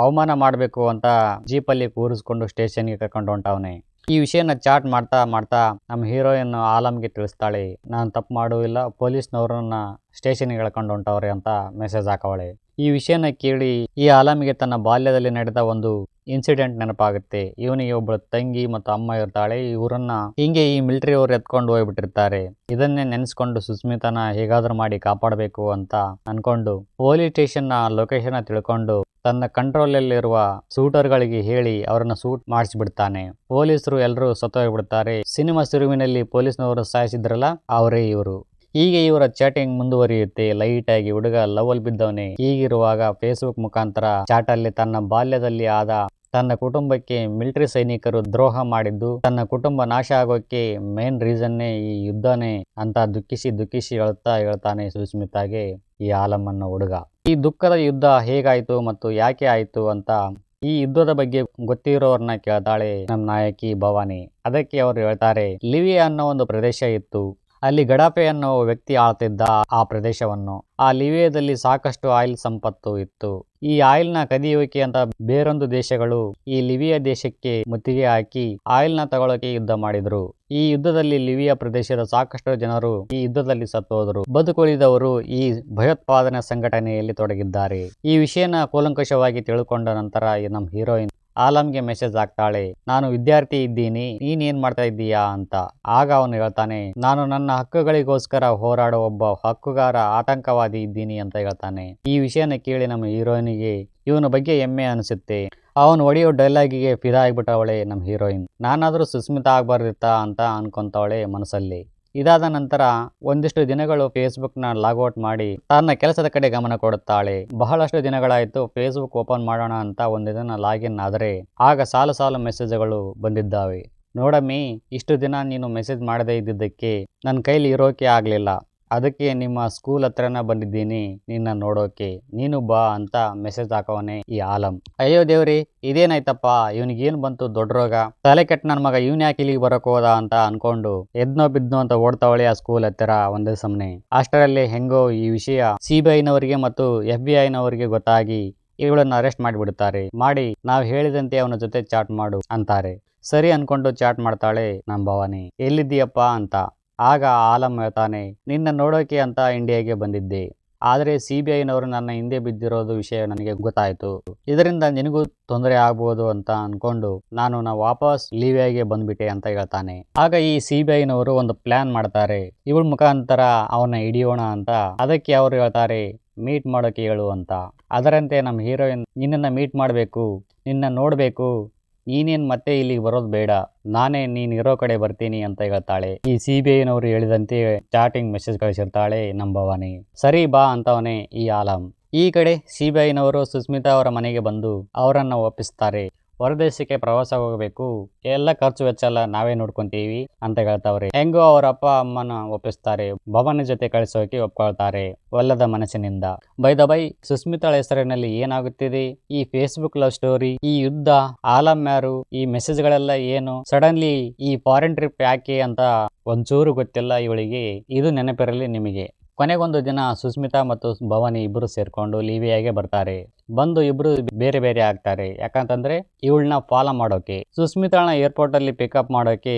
ಅವಮಾನ ಮಾಡಬೇಕು ಅಂತ ಜೀಪಲ್ಲಿ ಕೂರಿಸ್ಕೊಂಡು ಸ್ಟೇಷನ್ಗೆ ಕರ್ಕೊಂಡು ಹೊಂಟವನೆ. ಈ ವಿಷಯನ ಚಾಟ್ ಮಾಡ್ತಾ ಮಾಡ್ತಾ ನಮ್ಮ ಹೀರೋಯಿನ್ ಆಲಂಗೆ ತಿಳಿಸ್ತಾಳೆ, ನಾನು ತಪ್ಪು ಮಾಡುವಿಲ್ಲ, ಪೊಲೀಸ್ನವ್ರನ್ನ ಸ್ಟೇಷನ್ಗೆ ಎಳ್ಕೊಂಡು ಹೊಂಟವ್ರೆ ಅಂತ ಮೆಸೇಜ್ ಹಾಕವಳೆ. ಈ ವಿಷಯನ ಕೇಳಿ ಈ ಆಲಂಗೆ ತನ್ನ ಬಾಲ್ಯದಲ್ಲಿ ನಡೆದ ಒಂದು ಇನ್ಸಿಡೆಂಟ್ ನೆನಪಾಗುತ್ತೆ. ಇವನಿಗೆ ಒಬ್ಬಳು ತಂಗಿ ಮತ್ತು ಅಮ್ಮ ಇರ್ತಾಳೆ. ಇವರನ್ನ ಹಿಂಗೆ ಈ ಮಿಲಿಟರಿ ಅವರು ಎತ್ಕೊಂಡು ಹೋಗ್ಬಿಟ್ಟಿರ್ತಾರೆ. ಇದನ್ನೇ ನೆನೆಸ್ಕೊಂಡು ಸುಸ್ಮಿತನ ಹೇಗಾದ್ರೂ ಮಾಡಿ ಕಾಪಾಡಬೇಕು ಅಂತ ಅನ್ಕೊಂಡು ಪೊಲೀಸ್ ಸ್ಟೇಷನ್ ನ ಲೊಕೇಶನ್ ತಿಳ್ಕೊಂಡು ತನ್ನ ಕಂಟ್ರೋಲ್ ಅಲ್ಲಿರುವ ಶೂಟರ್ಗಳಿಗೆ ಹೇಳಿ ಅವರನ್ನ ಶೂಟ್ ಮಾಡಿಸ್ಬಿಡ್ತಾನೆ. ಪೊಲೀಸರು ಎಲ್ಲರೂ ಸತ್ತೋಗ್ಬಿಡ್ತಾರೆ. ಸಿನಿಮಾ ಶುರುವಿನಲ್ಲಿ ಪೊಲೀಸ್ನವರು ಸಾಯಿಸಿದ್ರಲ್ಲ ಅವರೇ ಇವರು. ಹೀಗೆ ಇವರ ಚಾಟಿಂಗ್ ಮುಂದುವರಿಯುತ್ತೆ. ಲೈಟ್ ಆಗಿ ಹುಡುಗ ಲವಲ್ ಬಿದ್ದವನೇ. ಹೀಗಿರುವಾಗ ಫೇಸ್ಬುಕ್ ಮುಖಾಂತರ ಚಾಟ್ ಅಲ್ಲಿ ತನ್ನ ಬಾಲ್ಯದಲ್ಲಿ ಆದ ತನ್ನ ಕುಟುಂಬಕ್ಕೆ ಮಿಲಿಟರಿ ಸೈನಿಕರು ದ್ರೋಹ ಮಾಡಿದ್ದು, ತನ್ನ ಕುಟುಂಬ ನಾಶ ಆಗೋಕೆ ಮೇನ್ ರೀಸನ್ನೇ ಈ ಯುದ್ಧನೇ ಅಂತ ದುಃಖಿಸಿ ಹೇಳ್ತಾನೆ ಸುಸ್ಮಿತಾಗೆ ಈ ಆಲಂ ಅನ್ನೋ ಹುಡುಗ. ಈ ದುಃಖದ ಯುದ್ಧ ಹೇಗಾಯ್ತು ಮತ್ತು ಯಾಕೆ ಆಯ್ತು ಅಂತ ಈ ಯುದ್ಧದ ಬಗ್ಗೆ ಗೊತ್ತಿರೋರ್ನ ಕೇಳ್ತಾಳೆ ನಮ್ಮ ನಾಯಕಿ ಭವಾನಿ. ಅದಕ್ಕೆ ಅವರು ಹೇಳ್ತಾರೆ, ಲಿವಿಯಾ ಅನ್ನೋ ಒಂದು ಪ್ರದೇಶ ಇತ್ತು, ಅಲ್ಲಿ ಗಡಾಫೆ ಅನ್ನೋ ವ್ಯಕ್ತಿ ಆಳ್ತಿದ್ದ ಆ ಪ್ರದೇಶವನ್ನು. ಆ ಲಿವಿಯಾದಲ್ಲಿ ಸಾಕಷ್ಟು ಆಯಿಲ್ ಸಂಪತ್ತು ಇತ್ತು. ಈ ಆಯಿಲ್ನ ಕದಿಯೋಕೆ ಅಂತ ಬೇರೊಂದು ದೇಶಗಳು ಈ ಲಿವಿಯಾ ದೇಶಕ್ಕೆ ಮುತ್ತಿಗೆ ಹಾಕಿ ಆಯಿಲ್ನ ತಗೊಳ್ಳೋಕೆ ಯುದ್ಧ ಮಾಡಿದ್ರು. ಈ ಯುದ್ಧದಲ್ಲಿ ಲಿವಿಯಾ ಪ್ರದೇಶದ ಸಾಕಷ್ಟು ಜನರು ಈ ಯುದ್ಧದಲ್ಲಿ ಸತ್ತೋದ್ರು. ಬದುಕುಳಿದವರು ಈ ಭಯೋತ್ಪಾದನಾ ಸಂಘಟನೆಯಲ್ಲಿ ತೊಡಗಿದ್ದಾರೆ. ಈ ವಿಷಯನ ಕೂಲಂಕಷವಾಗಿ ತಿಳ್ಕೊಂಡ ನಂತರ ನಮ್ಮ ಹೀರೋಯಿನ್ ಆಲಂಗೆ ಮೆಸೇಜ್ ಹಾಕ್ತಾಳೆ, ನಾನು ವಿದ್ಯಾರ್ಥಿ ಇದ್ದೀನಿ, ನೀನ್ ಏನ್ ಮಾಡ್ತಾ ಇದ್ದೀಯಾ ಅಂತ. ಆಗ ಅವನು ಹೇಳ್ತಾನೆ, ನಾನು ನನ್ನ ಹಕ್ಕುಗಳಿಗೋಸ್ಕರ ಹೋರಾಡೋ ಒಬ್ಬ ಹಕ್ಕುಗಾರ ಆತಂಕವಾದಿ ಇದ್ದೀನಿ ಅಂತ ಹೇಳ್ತಾನೆ. ಈ ವಿಷಯನ ಕೇಳಿ ನಮ್ಮ ಹೀರೋಯಿನ್ಗೆ ಇವನ ಬಗ್ಗೆ ಹೆಮ್ಮೆ ಅನಿಸುತ್ತೆ. ಅವನು ಹೊಡೆಯೋ ಡೈಲಾಗಿಗೆ ಫಿದಾ ಆಗ್ಬಿಟ್ಟವಳೆ ನಮ್ಮ ಹೀರೋಯಿನ್. ನಾನಾದ್ರೂ ಸುಸ್ಮಿತಾ ಆಗ್ಬಾರ್ದಿತ್ತ ಅಂತ ಅನ್ಕೊಂತವಳೆ ಮನಸ್ಸಲ್ಲಿ. ಇದಾದ ನಂತರ ಒಂದಿಷ್ಟು ದಿನಗಳು ಫೇಸ್ಬುಕ್ ನ ಲಾಗೌಟ್ ಮಾಡಿ ತನ್ನ ಕೆಲಸದ ಕಡೆ ಗಮನ ಕೊಡುತ್ತಾಳೆ. ಬಹಳಷ್ಟು ದಿನಗಳಾಯ್ತು ಫೇಸ್ಬುಕ್ ಓಪನ್ ಮಾಡೋಣ ಅಂತ ಒಂದು ದಿನ ಲಾಗಿನ್ ಆದರೆ ಆಗ ಸಾಲು ಮೆಸೇಜ್ಗಳು ಬಂದಿದ್ದಾವೆ. ನೋಡಮ್ಮಿ, ಇಷ್ಟು ದಿನ ನೀನು ಮೆಸೇಜ್ ಮಾಡದೇ ಇದ್ದಿದ್ದಕ್ಕೆ ನನ್ನ ಕೈಲಿ ಇರೋಕೆ ಆಗ್ಲಿಲ್ಲ. ಅದಕ್ಕೆ ನಿಮ್ಮ ಸ್ಕೂಲ್ ಹತ್ರನ ಬಂದಿದ್ದೀನಿ ನಿನ್ನ ನೋಡೋಕೆ, ನೀನು ಬಾ ಅಂತ ಮೆಸೇಜ್ ಹಾಕವನೆ ಈ ಆಲಂ. ಅಯ್ಯೋ ದೇವ್ರಿ, ಇದೇನಾಯ್ತಪ್ಪ, ಇವನಿಗೇನು ಬಂತು ದೊಡ್ಡ ರೋಗ, ತಲೆ ಕೆಟ್ಟ ನನ್ನ ಮಗ ಇವನ್ ಯಾಕೆ ಇಲ್ಲಿಗೆ ಬರಕ್ ಹೋದ ಅಂತ ಅನ್ಕೊಂಡು ಎದ್ನೋ ಬಿದ್ನೋ ಅಂತ ಓಡ್ತಾವಳೆ ಆ ಸ್ಕೂಲ್ ಹತ್ತಿರ ಒಂದೇ ಸಮನೆ. ಅಷ್ಟರಲ್ಲಿ ಹೆಂಗೋ ಈ ವಿಷಯ CBI ಮತ್ತು FBI ಗೊತ್ತಾಗಿ ಇವಳನ್ನು ಅರೆಸ್ಟ್ ಮಾಡಿಬಿಡುತ್ತಾರೆ. ಮಾಡಿ ನಾವು ಹೇಳಿದಂತೆ ಅವನ ಜೊತೆ ಚಾಟ್ ಮಾಡು ಅಂತಾರೆ. ಸರಿ ಅನ್ಕೊಂಡು ಚಾಟ್ ಮಾಡ್ತಾಳೆ ನಮ್ಮ ಭವಾನಿ. ಎಲ್ಲಿದ್ದೀಯಪ್ಪ ಅಂತ. ಆಗ ಆಲಂ ಹೇಳ್ತಾನೆ, ನಿನ್ನ ನೋಡೋಕೆ ಅಂತ ಇಂಡಿಯಾಗೆ ಬಂದಿದ್ದೆ, ಆದರೆ CBI ನನ್ನ ಹಿಂದೆ ಬಿದ್ದಿರೋದು ವಿಷಯ ನನಗೆ ಗೊತ್ತಾಯ್ತು. ಇದರಿಂದ ನಿನಗೂ ತೊಂದರೆ ಆಗ್ಬೋದು ಅಂತ ಅನ್ಕೊಂಡು ನಾನು ವಾಪಸ್ ಲಿಬಿಯಾಗೆ ಬಂದ್ಬಿಟ್ಟೆ ಅಂತ ಹೇಳ್ತಾನೆ. ಆಗ ಈ CBI ಒಂದು ಪ್ಲಾನ್ ಮಾಡ್ತಾರೆ, ಇವಳ ಮುಖಾಂತರ ಅವನ್ನ ಹಿಡಿಯೋಣ ಅಂತ. ಅದಕ್ಕೆ ಅವರು ಹೇಳ್ತಾರೆ, ಮೀಟ್ ಮಾಡೋಕೆ ಹೇಳು ಅಂತ. ಅದರಂತೆ ನಮ್ಮ ಹೀರೋಯಿನ್ ನಿನ್ನನ್ನು ಮೀಟ್ ಮಾಡಬೇಕು, ನಿನ್ನ ನೋಡಬೇಕು, ನೀನೇನು ಮತ್ತೆ ಇಲ್ಲಿಗೆ ಬರೋದು ಬೇಡ, ನಾನೇ ನೀನು ಇರೋ ಕಡೆ ಬರ್ತೀನಿ ಅಂತ ಹೇಳ್ತಾಳೆ. ಈ CBI ಹೇಳಿದಂತೆ ಚಾಟಿಂಗ್ ಮೆಸೇಜ್ ಕಳಿಸಿರ್ತಾಳೆ ನಮ್ಮ ಭವಾನಿ. ಸರಿ ಬಾ ಅಂತವನೇ ಈ ಆಲಂ. ಈ ಕಡೆ CBI ಸುಸ್ಮಿತಾ ಅವರ ಮನೆಗೆ ಬಂದು ಅವರನ್ನು ಒಪ್ಪಿಸ್ತಾರೆ. ಹೊರದೇಶಕ್ಕೆ ಪ್ರವಾಸ ಹೋಗಬೇಕು, ಎಲ್ಲ ಖರ್ಚು ವೆಚ್ಚ ಎಲ್ಲ ನಾವೇ ನೋಡ್ಕೊಂತೀವಿ ಅಂತ ಹೇಳ್ತಾವ್ರೆ. ಹೆಂಗೋ ಅವ್ರ ಅಪ್ಪ ಅಮ್ಮನ ಒಪ್ಪಿಸ್ತಾರೆ. ಭವಾನಿ ಜೊತೆ ಕಳಿಸೋಕೆ ಒಪ್ಕೊಳ್ತಾರೆ ಒಲ್ಲದ ಮನಸ್ಸಿನಿಂದ. ಬೈ ದ ಬೈ, ಸುಸ್ಮಿತಾಳ ಹೆಸರಿನಲ್ಲಿ ಏನಾಗುತ್ತಿದೆ, ಈ ಫೇಸ್ಬುಕ್ ಲವ್ ಸ್ಟೋರಿ, ಈ ಯುದ್ಧ, ಆಲಂ ಯಾರು, ಈ ಮೆಸೇಜ್ಗಳೆಲ್ಲ ಏನು, ಸಡನ್ಲಿ ಈ ಫಾರಿನ್ ಟ್ರಿಪ್ ಯಾಕೆ ಅಂತ ಒಂಚೂರು ಗೊತ್ತಿಲ್ಲ ಇವಳಿಗೆ. ಇದು ನೆನಪಿರಲಿ ನಿಮಗೆ. ಕೊನೆಗೊಂದು ದಿನ ಸುಸ್ಮಿತಾ ಮತ್ತು ಭವಾನಿ ಇಬ್ಬರು ಸೇರ್ಕೊಂಡು ಲಿಬಿಯಾಗೆ ಬರ್ತಾರೆ. ಬಂದು ಇಬ್ರು ಬೇರೆ ಬೇರೆ ಆಗ್ತಾರೆ. ಯಾಕಂತಂದ್ರೆ ಇವಳನ್ನ ಫಾಲೋ ಮಾಡೋಕೆ. ಸುಸ್ಮಿತಾಳನ್ನ ಏರ್ಪೋರ್ಟ್ ಅಲ್ಲಿ ಪಿಕಪ್ ಮಾಡೋಕೆ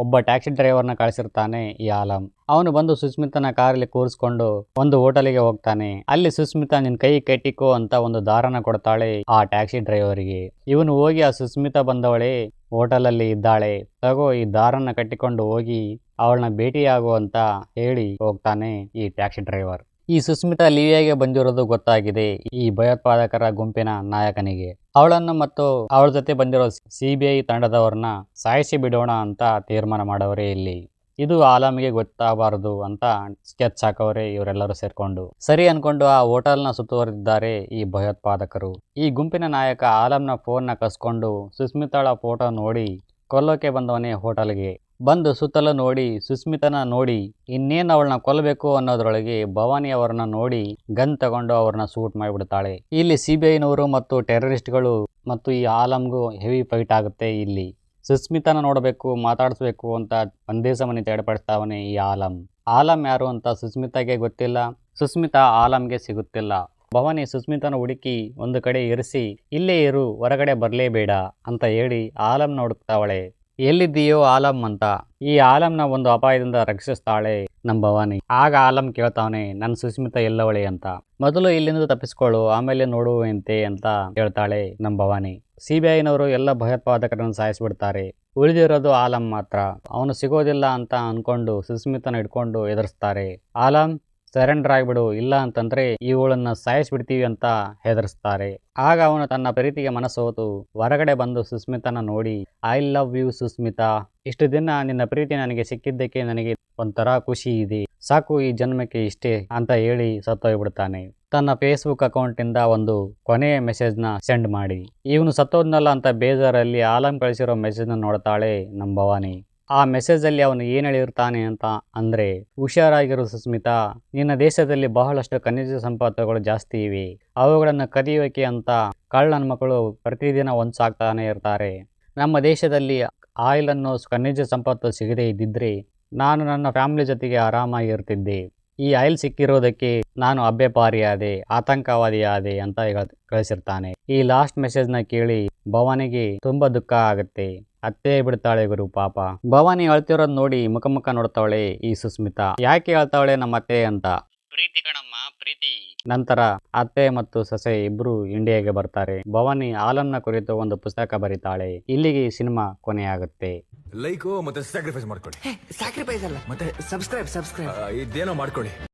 ಒಬ್ಬ ಟ್ಯಾಕ್ಸಿ ಡ್ರೈವರ್ನ ಕಳಿಸಿರ್ತಾನೆ ಈ ಆಲಂ. ಅವನು ಬಂದು ಸುಸ್ಮಿತನ ಕಾರಲ್ಲಿ ಕೂರಿಸ್ಕೊಂಡು ಒಂದು ಹೋಟೆಲ್ಗೆ ಹೋಗ್ತಾನೆ. ಅಲ್ಲಿ ಸುಸ್ಮಿತಾ ನಿನ್ ಕೈ ಕಟ್ಟಿಕೋ ಅಂತ ಒಂದು ದಾರನ ಕೊಡ್ತಾಳೆ ಆ ಟ್ಯಾಕ್ಸಿ ಡ್ರೈವರ್ಗೆ. ಇವನು ಹೋಗಿ ಆ ಸುಸ್ಮಿತಾ ಬಂದವಳೆ ಹೋಟೆಲ್ ಅಲ್ಲಿ ಇದ್ದಾಳೆ, ತಗೋ ಈ ದಾರನ್ನ ಕಟ್ಟಿಕೊಂಡು ಹೋಗಿ ಅವಳನ್ನ ಭೇಟಿಯಾಗು ಅಂತ ಹೇಳಿ ಹೋಗ್ತಾನೆ ಈ ಟ್ಯಾಕ್ಸಿ ಡ್ರೈವರ್. ಈ ಸುಸ್ಮಿತಾ ಲಿಬಿಯಾಗೆ ಬಂದಿರೋದು ಗೊತ್ತಾಗಿದೆ ಈ ಭಯೋತ್ಪಾದಕರ ಗುಂಪಿನ ನಾಯಕನಿಗೆ. ಅವಳನ್ನು ಮತ್ತು ಅವಳ ಜೊತೆ ಬಂದಿರೋ CBI ತಂಡದವ್ರನ್ನ ಸಾಯಿಸಿ ಬಿಡೋಣ ಅಂತ ತೀರ್ಮಾನ ಮಾಡವರೇ ಇಲ್ಲಿ. ಇದು ಆಲಂಗೆ ಗೊತ್ತಾಗಬಾರದು ಅಂತ ಸ್ಕೆಚ್ ಹಾಕವರೇ ಇವರೆಲ್ಲರೂ ಸೇರ್ಕೊಂಡು. ಸರಿ ಅನ್ಕೊಂಡು ಆ ಹೋಟೆಲ್ನ ಸುತ್ತುವರೆದಿದ್ದಾರೆ ಈ ಭಯೋತ್ಪಾದಕರು. ಈ ಗುಂಪಿನ ನಾಯಕ ಆಲಂನ ಫೋನ್ನ ಕಸ್ಕೊಂಡು ಸುಸ್ಮಿತಾಳ ಫೋಟೋ ನೋಡಿ ಕೊಲ್ಲೋಕೆ ಬಂದವನೇ ಹೋಟೆಲ್ಗೆ. ಬಂದು ಸುತ್ತಲೂ ನೋಡಿ ಸುಸ್ಮಿತನ ನೋಡಿ ಇನ್ನೇನು ಅವಳನ್ನ ಕೊಲ್ಲಬೇಕು ಅನ್ನೋದ್ರೊಳಗೆ ಭವಾನಿ ಅವರನ್ನ ನೋಡಿ ಗನ್ ತಗೊಂಡು ಅವ್ರನ್ನ ಶೂಟ್ ಮಾಡಿಬಿಡ್ತಾಳೆ. ಇಲ್ಲಿ CBI ಮತ್ತು ಟೆರರಿಸ್ಟ್ಗಳು ಮತ್ತು ಈ ಆಲಂಗೂ ಹೆವಿ ಫೈಟ್ ಆಗುತ್ತೆ. ಇಲ್ಲಿ ಸುಸ್ಮಿತನ ನೋಡಬೇಕು, ಮಾತಾಡಿಸ್ಬೇಕು ಅಂತ ಒಂದೇ ಸಮನೆ ತಡೆಪಡಿಸ್ತಾವನೆ ಈ ಆಲಂ. ಆಲಂ ಯಾರು ಅಂತ ಸುಸ್ಮಿತಾಗೆ ಗೊತ್ತಿಲ್ಲ, ಸುಸ್ಮಿತಾ ಆಲಂಗೆ ಸಿಗುತ್ತಿಲ್ಲ. ಭವಾನಿ ಸುಸ್ಮಿತನ ಹುಡುಕಿ ಒಂದು ಕಡೆ ಇರಿಸಿ, ಇಲ್ಲೇ ಇರು, ಹೊರಗಡೆ ಬರಲೇಬೇಡ ಅಂತ ಹೇಳಿ ಆಲಂನ ಹುಡುಕ್ತಾವಳೆ. ಎಲ್ಲಿದ್ದೀಯೋ ಆಲಂ ಅಂತ. ಈ ಆಲಂನ ಒಂದು ಅಪಾಯದಿಂದ ರಕ್ಷಿಸ್ತಾಳೆ ನಮ್ಮ ಭವಾನಿ. ಆಗ ಆಲಂ ಕೇಳ್ತಾವನೆ, ನನ್ನ ಸುಸ್ಮಿತಾ ಎಲ್ಲವಳೆ ಅಂತ. ಮೊದಲು ಇಲ್ಲಿಂದ ತಪ್ಪಿಸ್ಕೊಳ್ಳು, ಆಮೇಲೆ ನೋಡುವಂತೆ ಅಂತ ಹೇಳ್ತಾಳೆ ನಮ್ಮ ಭವಾನಿ. CBI ಎಲ್ಲ ಭಯೋತ್ಪಾದಕರನ್ನು ಸಾಯಿಸ್ಬಿಡ್ತಾರೆ. ಉಳಿದಿರೋದು ಆಲಂ ಮಾತ್ರ. ಅವನು ಸಿಗೋದಿಲ್ಲ ಅಂತ ಅನ್ಕೊಂಡು ಸುಸ್ಮಿತನ ಹಿಡ್ಕೊಂಡು ಎದುರಿಸ್ತಾರೆ. ಆಲಂ ಸರೆಂಡರ್ ಆಗಿಬಿಡು, ಇಲ್ಲ ಅಂತಂದ್ರೆ ಇವಳನ್ನ ಸಾಯಿಸ್ಬಿಡ್ತೀವಿ ಅಂತ ಹೆದರಿಸ್ತಾರೆ. ಆಗ ಅವನು ತನ್ನ ಪ್ರೀತಿಗೆ ಮನಸ್ಸೋತು ಹೊರಗಡೆ ಬಂದು ಸುಸ್ಮಿತನ ನೋಡಿ, ಐ ಲವ್ ಯು ಸುಸ್ಮಿತಾ, ಇಷ್ಟು ದಿನ ನಿನ್ನ ಪ್ರೀತಿ ನನಗೆ ಸಿಕ್ಕಿದ್ದಕ್ಕೆ ನನಗೆ ಒಂಥರ ಖುಷಿ ಇದೆ, ಸಾಕು ಈ ಜನ್ಮಕ್ಕೆ ಇಷ್ಟೇ ಅಂತ ಹೇಳಿ ಸತ್ತೋಗ್ಬಿಡ್ತಾನೆ. ತನ್ನ ಫೇಸ್ಬುಕ್ ಅಕೌಂಟಿಂದ ಒಂದು ಕೊನೆಯ ಮೆಸೇಜ್ನ ಸೆಂಡ್ ಮಾಡಿ. ಇವನು ಸತ್ತೋದ್ನಲ್ಲ ಅಂತ ಬೇಜಾರಲ್ಲಿ ಆಲಂ ಕಳಿಸಿರೋ ಮೆಸೇಜ್ನ ನೋಡ್ತಾಳೆ ನಮ್ಮ ಭವಾನಿ. ಆ ಮೆಸೇಜಲ್ಲಿ ಅವನು ಏನು ಹೇಳಿರ್ತಾನೆ ಅಂತ ಅಂದರೆ, ಹುಷಾರಾಗಿರು ಸುಸ್ಮಿತಾ, ನಿನ್ನ ದೇಶದಲ್ಲಿ ಬಹಳಷ್ಟು ಖನಿಜ ಸಂಪತ್ತುಗಳು ಜಾಸ್ತಿ ಇವೆ. ಅವುಗಳನ್ನು ಕದಿಯೋಕೆ ಅಂತ ಕಳ್ಳನ ಮಕ್ಕಳು ಪ್ರತಿದಿನ ಹೊಂಚಾಗ್ತಾನೆ ಇರ್ತಾರೆ. ನಮ್ಮ ದೇಶದಲ್ಲಿ ಆಯಿಲ್ ಅನ್ನೋ ಖನಿಜ ಸಂಪತ್ತು ಸಿಗದೇ ಇದ್ದಿದ್ರೆ ನಾನು ನನ್ನ ಫ್ಯಾಮಿಲಿ ಜೊತೆಗೆ ಆರಾಮಾಗಿ ಇರ್ತಿದ್ದೆ. ಈ ಆಯಿಲ್ ಸಿಕ್ಕಿರೋದಕ್ಕೆ ನಾನು ಅಭ್ಯಪಾರಿಯಾದೆ, ಆತಂಕವಾದಿಯಾದೆ ಅಂತ ಕಳಿಸಿರ್ತಾನೆ. ಈ ಲಾಸ್ಟ್ ಮೆಸೇಜ್ನ ಕೇಳಿ ಭವಾನಿಗೆ ತುಂಬಾ ದುಃಖ ಆಗುತ್ತೆ. ಅತ್ತೇ ಬಿಡ್ತಾಳೆ ಗುರು ಪಾಪ. ಭವಾನಿ ಅಳ್ತಿರೋದ್ ನೋಡಿ ಮುಖ ನೋಡ್ತಾವಳೆ ಈ ಸುಸ್ಮಿತಾ. ಯಾಕೆ ಹೇಳ್ತಾವಳೆ ನಮ್ಮ ಅತ್ತೆ ಅಂತ? ಪ್ರೀತಿ ಕಣಮ್ಮ, ಪ್ರೀತಿ. ನಂತರ ಅತ್ತೆ ಮತ್ತು ಸೊಸೆ ಇಬ್ರು ಇಂಡಿಯಾಗೆ ಬರ್ತಾರೆ. ಭವಾನಿ ಆಲಂನ ಕುರಿತು ಒಂದು ಪುಸ್ತಕ ಬರೀತಾಳೆ. ಇಲ್ಲಿಗೆ ಈ ಸಿನಿಮಾ ಕೊನೆಯಾಗುತ್ತೆ. ಲೈಕ್ ಮತ್ತೆ ಸ್ಯಾಕ್ರಿಫೈಸ್ ಮಾಡ್ಕೊಳ್ಳಿ. ಸ್ಯಾಕ್ರಿಫೈಸ್ ಅಲ್ಲ, ಮತ್ತೆ ಸಬ್ಸ್ಕ್ರೈಬ್ ಇದೇನೋ ಮಾಡ್ಕೊಳ್ಳಿ.